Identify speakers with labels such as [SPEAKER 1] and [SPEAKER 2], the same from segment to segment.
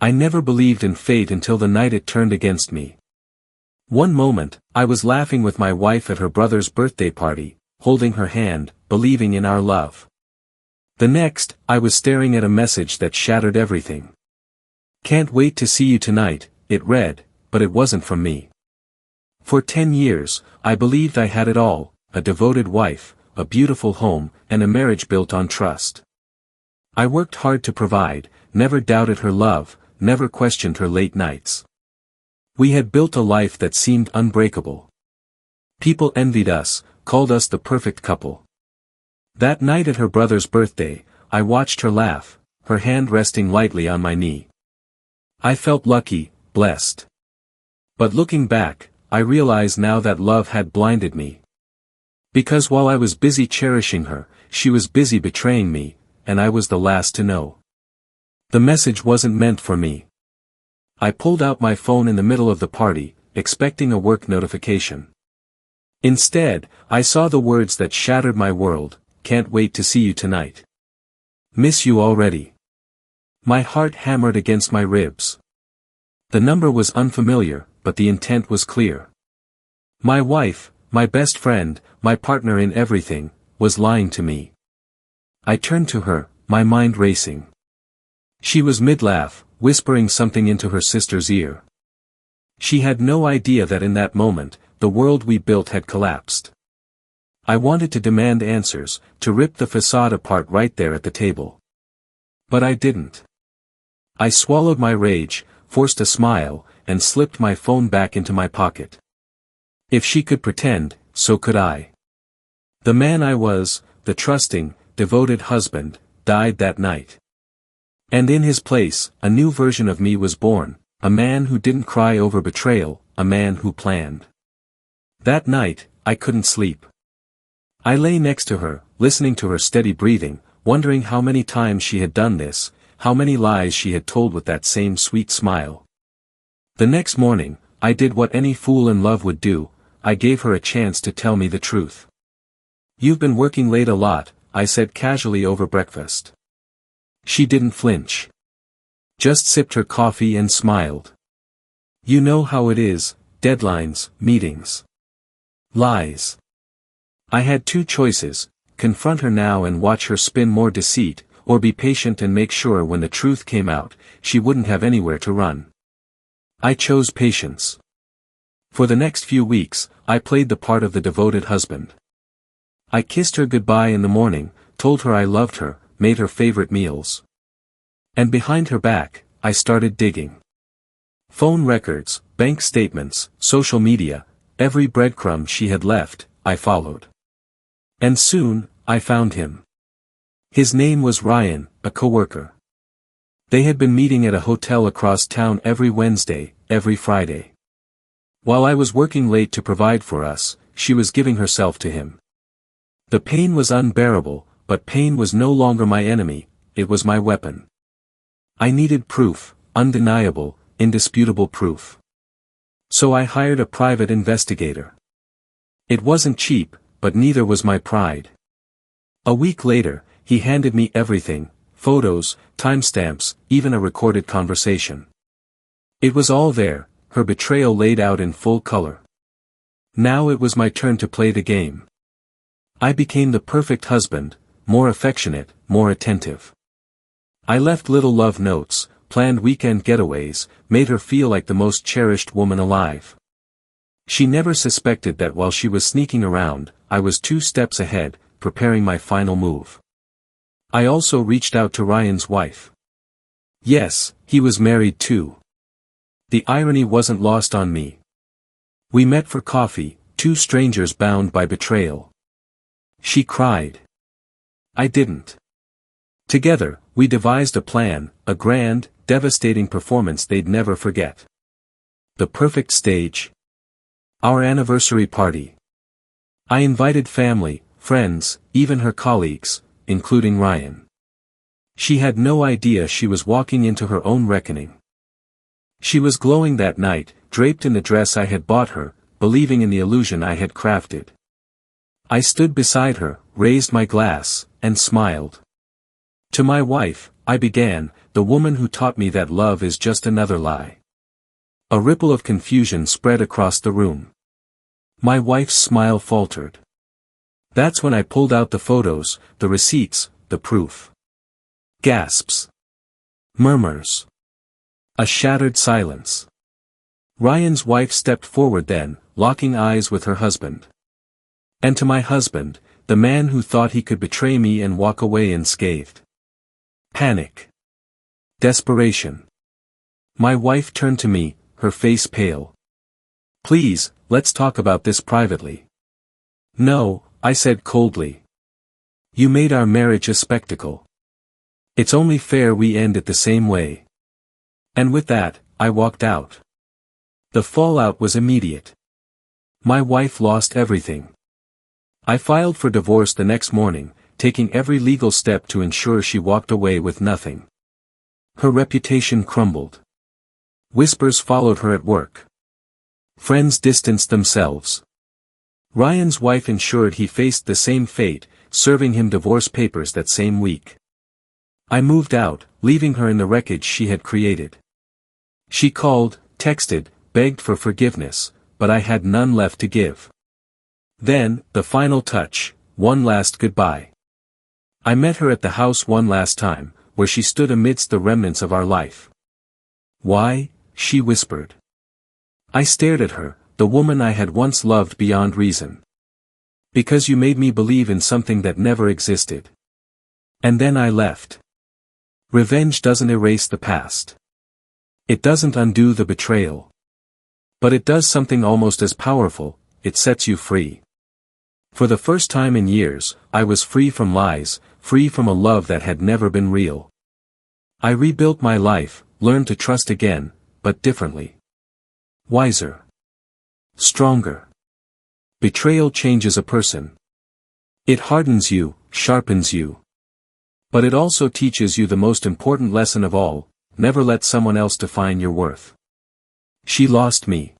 [SPEAKER 1] I never believed in fate until the night it turned against me. One moment, I was laughing with my wife at her brother's birthday party, holding her hand, believing in our love. The next, I was staring at a message that shattered everything. "Can't wait to see you tonight," it read, but it wasn't from me. For 10 years, I believed I had it all, a devoted wife, a beautiful home, and a marriage built on trust. I worked hard to provide, never doubted her love, never questioned her late nights. We had built a life that seemed unbreakable. People envied us, called us the perfect couple. That night at her brother's birthday, I watched her laugh, her hand resting lightly on my knee. I felt lucky, blessed. But looking back, I realize now that love had blinded me. Because while I was busy cherishing her, she was busy betraying me, and I was the last to know. The message wasn't meant for me. I pulled out my phone in the middle of the party, expecting a work notification. Instead, I saw the words that shattered my world: "Can't wait to see you tonight. Miss you already." My heart hammered against my ribs. The number was unfamiliar, but the intent was clear. My wife, my best friend, my partner in everything, was lying to me. I turned to her, my mind racing. She was mid-laugh, whispering something into her sister's ear. She had no idea that in that moment, the world we built had collapsed. I wanted to demand answers, to rip the facade apart right there at the table. But I didn't. I swallowed my rage, forced a smile, and slipped my phone back into my pocket. If she could pretend, so could I. The man I was, the trusting, devoted husband, died that night. And in his place, a new version of me was born, a man who didn't cry over betrayal, a man who planned. That night, I couldn't sleep. I lay next to her, listening to her steady breathing, wondering how many times she had done this, how many lies she had told with that same sweet smile. The next morning, I did what any fool in love would do, I gave her a chance to tell me the truth. "You've been working late a lot," I said casually over breakfast. She didn't flinch. Just sipped her coffee and smiled. "You know how it is, deadlines, meetings. Lies." I had two choices: confront her now and watch her spin more deceit, or be patient and make sure when the truth came out, she wouldn't have anywhere to run. I chose patience. For the next few weeks, I played the part of the devoted husband. I kissed her goodbye in the morning, told her I loved her, made her favorite meals. And behind her back, I started digging. Phone records, bank statements, social media, every breadcrumb she had left, I followed. And soon, I found him. His name was Ryan, a coworker. They had been meeting at a hotel across town every Wednesday, every Friday. While I was working late to provide for us, she was giving herself to him. The pain was unbearable, but pain was no longer my enemy, it was my weapon. I needed proof, undeniable, indisputable proof. So I hired a private investigator. It wasn't cheap, but neither was my pride. A week later, he handed me everything: photos, timestamps, even a recorded conversation. It was all there, her betrayal laid out in full color. Now it was my turn to play the game. I became the perfect husband, more affectionate, more attentive. I left little love notes, planned weekend getaways, made her feel like the most cherished woman alive. She never suspected that while she was sneaking around, I was 2 steps ahead, preparing my final move. I also reached out to Ryan's wife. Yes, he was married too. The irony wasn't lost on me. We met for coffee, 2 strangers bound by betrayal. She cried. I didn't. Together, we devised a plan, a grand, devastating performance they'd never forget. The perfect stage. Our anniversary party. I invited family, friends, even her colleagues, including Ryan. She had no idea she was walking into her own reckoning. She was glowing that night, draped in the dress I had bought her, believing in the illusion I had crafted. I stood beside her, raised my glass, and smiled. To my wife, I began, the woman who taught me that love is just another lie. A ripple of confusion spread across the room. My wife's smile faltered. That's when I pulled out the photos, the receipts, the proof. Gasps. Murmurs. A shattered silence. Ryan's wife stepped forward then, locking eyes with her husband. And to my husband, the man who thought he could betray me and walk away unscathed. Panic. Desperation. My wife turned to me, her face pale. Please, let's talk about this privately. No, I said coldly. You made our marriage a spectacle. It's only fair we end it the same way. And with that, I walked out. The fallout was immediate. My wife lost everything. I filed for divorce the next morning, taking every legal step to ensure she walked away with nothing. Her reputation crumbled. Whispers followed her at work. Friends distanced themselves. Ryan's wife ensured he faced the same fate, serving him divorce papers that same week. I moved out, leaving her in the wreckage she had created. She called, texted, begged for forgiveness, but I had none left to give. Then, the final touch, one last goodbye. I met her at the house one last time, where she stood amidst the remnants of our life. Why? She whispered. I stared at her, the woman I had once loved beyond reason. Because you made me believe in something that never existed. And then I left. Revenge doesn't erase the past. It doesn't undo the betrayal. But it does something almost as powerful, it sets you free. For the first time in years, I was free from lies, free from a love that had never been real. I rebuilt my life, learned to trust again, but differently. Wiser. Stronger. Betrayal changes a person. It hardens you, sharpens you. But it also teaches you the most important lesson of all, never let someone else define your worth. She lost me.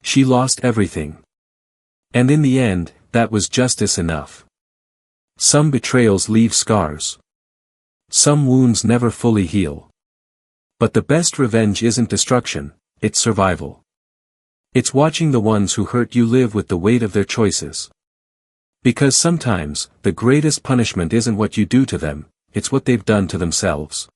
[SPEAKER 1] She lost everything. And in the end, that was justice enough. Some betrayals leave scars. Some wounds never fully heal. But the best revenge isn't destruction, it's survival. It's watching the ones who hurt you live with the weight of their choices. Because sometimes, the greatest punishment isn't what you do to them, it's what they've done to themselves.